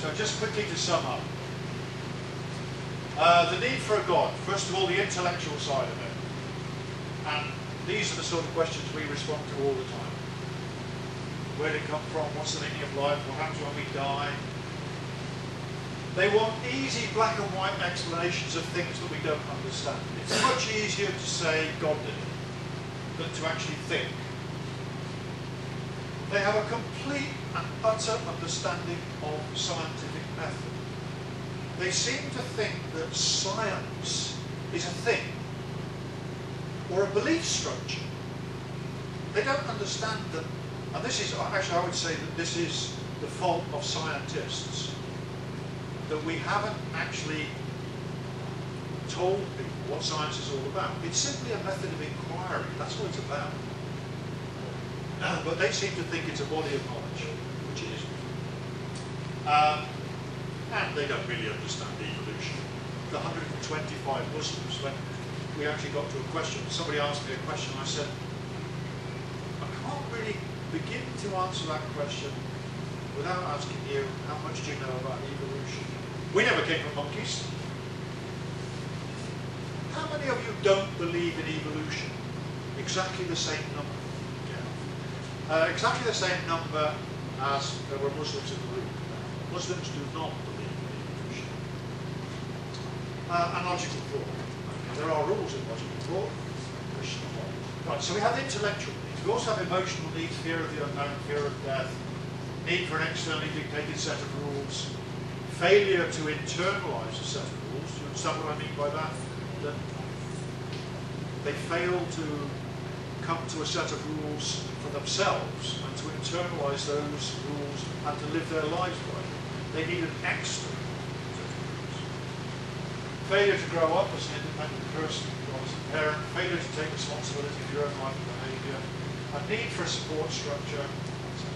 So just quickly to sum up. The need for a God. First of all, the intellectual side of it. And these are the sort of questions we respond to all the time. Where did it come from? What's the meaning of life? What happens when we die? They want easy black and white explanations of things that we don't understand. It's much easier to say God did it than to actually think. They have a complete and utter understanding of scientific method. They seem to think that science is a thing or a belief structure. They don't understand that, and this is, actually I would say that this is the fault of scientists, that we haven't actually told people what science is all about. It's simply a method of inquiry, that's what it's about. But they seem to think it's a body of knowledge, which it isn't. And they don't really understand evolution. The 125 Muslims, when we actually got to a question, somebody asked me a question, I said, I can't really begin to answer that question without asking you, how much do you know about evolution? We never came from monkeys. How many of you don't believe in evolution? Exactly the same number. Exactly the same number as there were Muslims in the room. Muslims do not believe in evolution. And logical thought. There are rules in logical thought. Right, so we have intellectual needs. We also have emotional needs, fear of the unknown, fear of death, need for an externally dictated set of rules, failure to internalize a set of rules. Do you understand what I mean by that? That they fail to come to a set of rules for themselves and to internalize those rules and to live their lives by them. They need an extra set of rules. Failure to grow up as an independent person or as a parent, failure to take responsibility for your own life and behaviour, a need for a support structure, etc.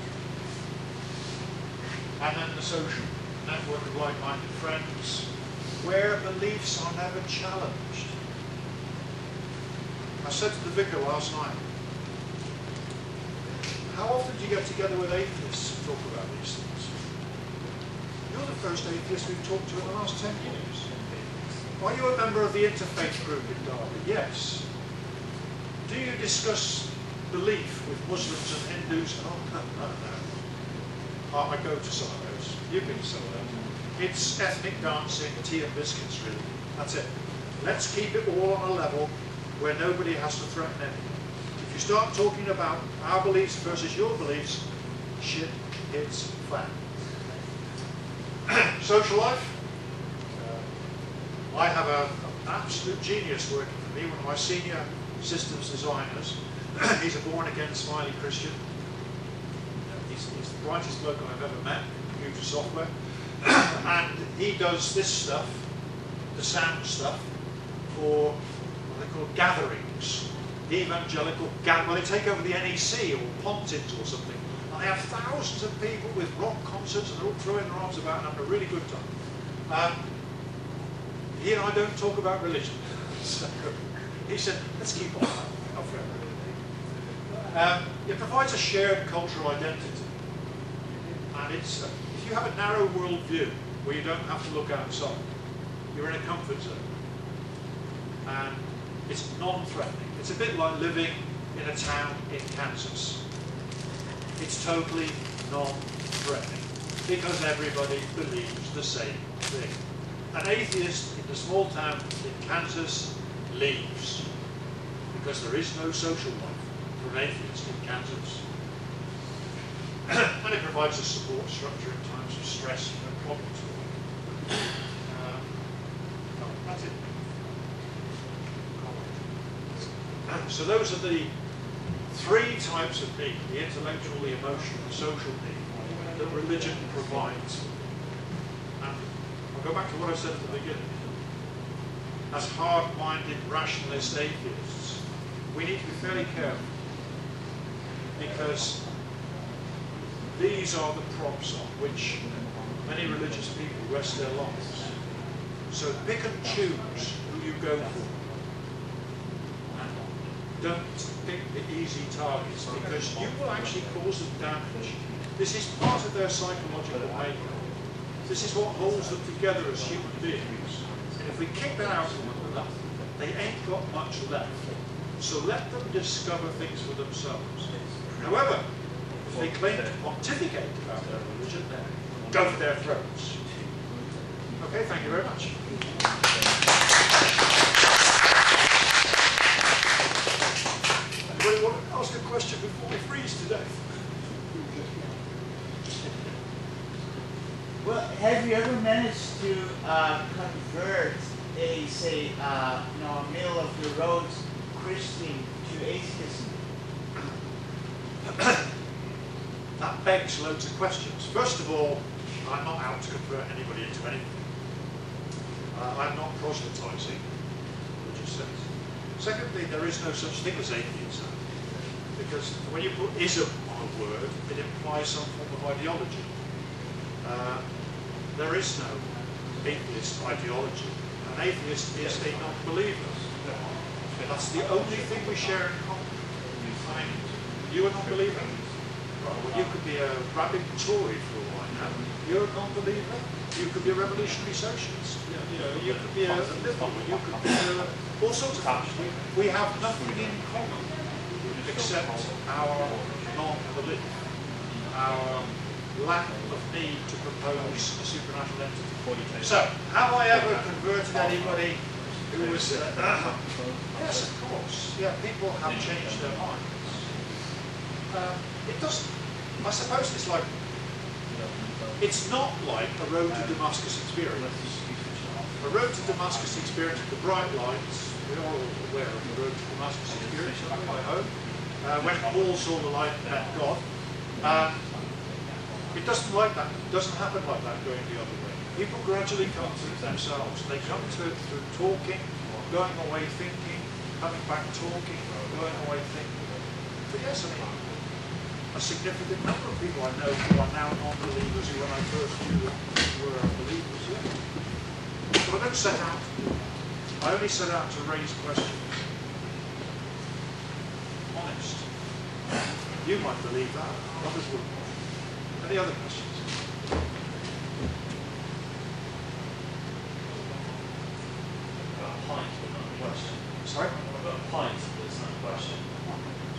And then the social network of like-minded friends, where beliefs are never challenged. I said to the vicar last night, how often do you get together with atheists and talk about these things? You're the first atheist we've talked to in the last 10 years. Are you a member of the interfaith group in Derby? Yes. Do you discuss belief with Muslims and Hindus? Oh, no. I go to some of those. You've been to some of those. It's ethnic dancing, tea and biscuits, really. That's it. Let's keep it all on a level where nobody has to threaten anything. If you start talking about our beliefs versus your beliefs, shit hits fan. Social life. I have an absolute genius working for me, one of my senior systems designers. He's a born-again, smiley Christian. He's the brightest bloke I've ever met in computer software. And he does this stuff, the sound stuff, for what they call gatherings, evangelical gatherings. Well, they take over the NEC or Pontins or something, and they have thousands of people with rock concerts, and they're all throwing their arms about and having a really good time. He and I don't talk about religion. So he said, let's keep on. It provides a shared cultural identity, and it's if you have a narrow world view where you don't have to look outside, you're in a comfort zone. And it's non-threatening. It's a bit like living in a town in Kansas. It's totally non-threatening because everybody believes the same thing. An atheist in the small town in Kansas leaves because there is no social life for an atheist in Kansas. And it provides a support structure in times of stress and problems. That's it. So those are the three types of need: the intellectual, the emotional, the social need that religion provides. And I'll go back to what I said at the beginning. As hard-minded, rationalist atheists, we need to be fairly careful, because these are the props on which many religious people rest their lives. So pick and choose who you go for. Don't pick the easy targets, because you will actually cause them damage. This is part of their psychological makeup. This is what holds them together as human beings. And if we kick that out of them, they ain't got much left. So let them discover things for themselves. However, if they claim to pontificate about their religion, then go for their throats. Okay, thank you very much. Anybody want to ask a question before we freeze to death? Well, have you ever managed to convert a, say, a middle of the road Christian to atheism? That begs loads of questions. First of all, I'm not out to convert anybody into anything. I'm not proselytizing religious sense. Secondly, there is no such thing as atheism, because when you put ism on a word, it implies some form of ideology. There is no atheist ideology. An atheist is a non-believer. That's the only thing we share in common. I mean, you a non-believer? Right, well, you could be a rabid Tory for all I know. You're a non-believer. You could be a revolutionary socialist. You could be a liberal. You could be all sorts of things. We have nothing in common except our non-belief, our lack of need to propose a supernatural entity. So, have I ever converted anybody who was... yes, of course. Yeah, people have changed their minds. It doesn't... I suppose it's like... It's not like a road to Damascus experience. A road to Damascus experience with the bright lights, we're all aware of the road to Damascus experience, I hope. When Paul saw the light and met God. It doesn't like that. It doesn't happen like that going the other way. People gradually come to themselves. They come to it through talking, going away thinking, coming back talking, going away thinking. But yes, I mean, a significant number of people I know who are now non-believers who when I first knew them were believers, yeah. But I don't set out to do that. I only set out to raise questions. Honest. You might believe that, others wouldn't. Any other questions? I've got a point, but not a question. Sorry? I've got a point, but it's not a question.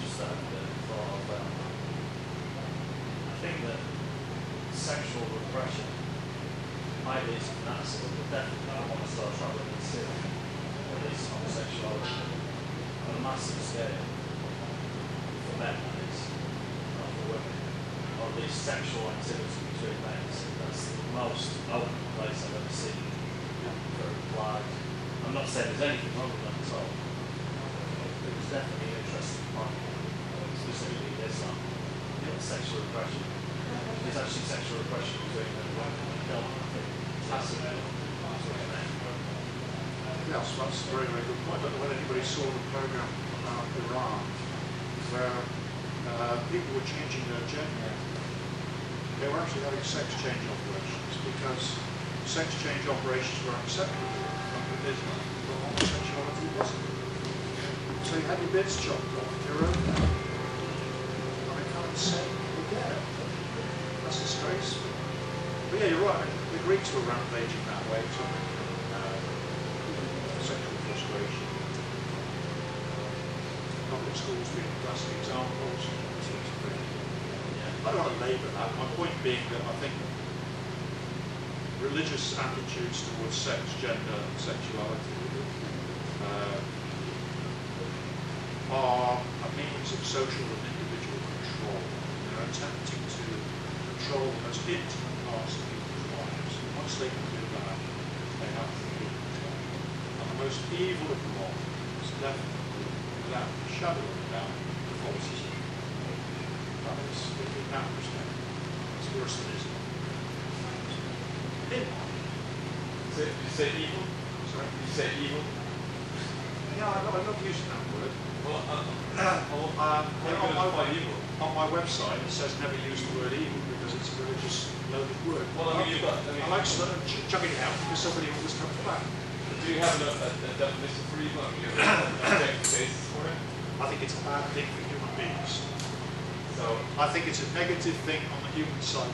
Just that thought of I think that sexual repression might lead to fanaticism, but definitely I want to start travelling in sin, at least homosexuality, on a massive scale, for men that is, not for women. Or at least sexual activity between men. That's the most open place I've ever seen for a flag. I'm not saying there's anything wrong with that at all. It was definitely an interesting point, specifically in Islam. Sexual repression. There's actually sexual repression between men and women. I don't think tacitly between men. Yes, that's a very, very good point. I don't know whether anybody saw the program about Iran, where people were changing their gender. They were actually having sex change operations because sex change operations were acceptable under Islam, but homosexuality wasn't. So you had your bits chopped off, your own now. And I can't say again. That's disgraceful. But yeah, you're right. The Greeks were rampaging that way too. Sexual frustration. Public schools being classic examples. I don't want to labour that. My point being that I think religious attitudes towards sex, gender, and sexuality are a means of social and individual control. They're attempting to control the most intimate parts of people's lives. And once they can do that, they have complete control. And the most evil of them all is definitely, without a shadow of a doubt, Catholicism. That is, in that respect, it's worse than Islam. So, did you say evil? Sorry? Did you say evil? Yeah, I love using that word. Well, On my website, it says never use the word evil because it's a religious loaded word. Well, I mean, I like chugging it out because somebody always comes back. do you have a definition for evil? I mean, do you have an objective basis for it? I think it's a bad thing for human beings. So, I think it's a negative thing on the human psyche.